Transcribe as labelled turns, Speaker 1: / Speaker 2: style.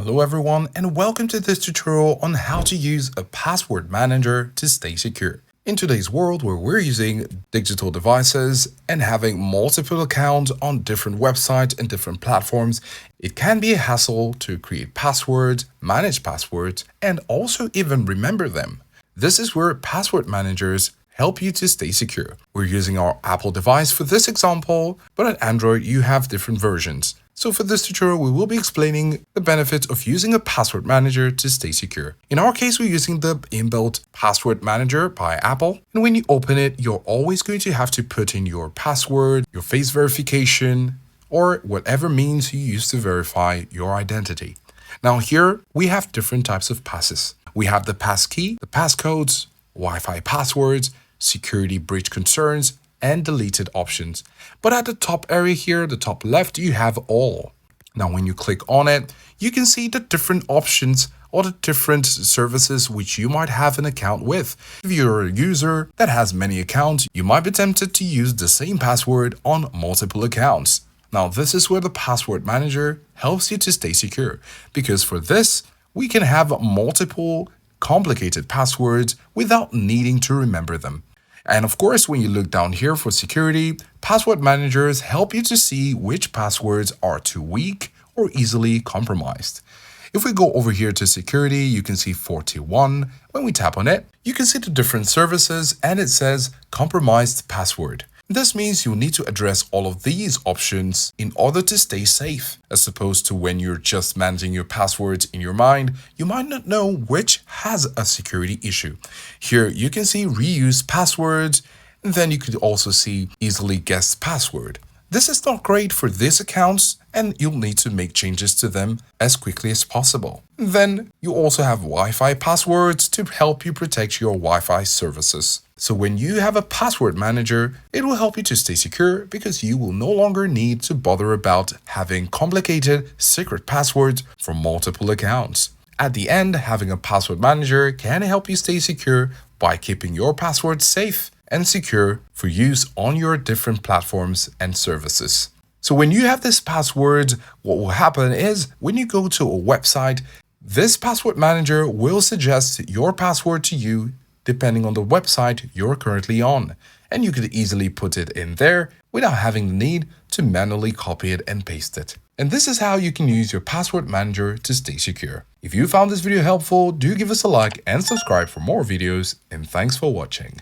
Speaker 1: Hello everyone and welcome to this tutorial on how to use a password manager to stay secure. In today's world where we're using digital devices and having multiple accounts on different websites and different platforms, it can be a hassle to create passwords, manage passwords, and also even remember them. This is where password managers help you to stay secure. We're using our Apple device for this example, but on Android you have different versions. So for this tutorial, we will be explaining the benefits of using a password manager to stay secure. In our case, we're using the inbuilt password manager by Apple. And when you open it, you're always going to have to put in your password, your face verification, or whatever means you use to verify your identity. Now here, we have different types of passes. We have the passkey, the passcodes, Wi-Fi passwords, security breach concerns, and deleted options. But at the top area here, the top left, you have all. Now, when you click on it, you can see the different options or the different services which you might have an account with. If you're a user that has many accounts, you might be tempted to use the same password on multiple accounts. Now, this is where the password manager helps you to stay secure, because for this, we can have multiple complicated passwords without needing to remember them. And of course, when you look down here for security, password managers help you to see which passwords are too weak or easily compromised. If we go over here to security, you can see 41. When we tap on it, you can see the different services and it says compromised password. This means you'll need to address all of these options in order to stay safe. As opposed to when you're just managing your passwords in your mind, you might not know which has a security issue. Here you can see reuse passwords, and then you could also see easily guessed password. This is not great for these accounts, and you'll need to make changes to them as quickly as possible. Then you also have Wi-Fi passwords to help you protect your Wi-Fi services. So when you have a password manager, it will help you to stay secure because you will no longer need to bother about having complicated secret passwords for multiple accounts. At the end, having a password manager can help you stay secure by keeping your passwords safe and secure for use on your different platforms and services. So when you have this password, what will happen is when you go to a website, this password manager will suggest your password to you depending on the website you're currently on. And you could easily put it in there without having the need to manually copy it and paste it. And this is how you can use your password manager to stay secure. If you found this video helpful, do give us a like and subscribe for more videos, and thanks for watching.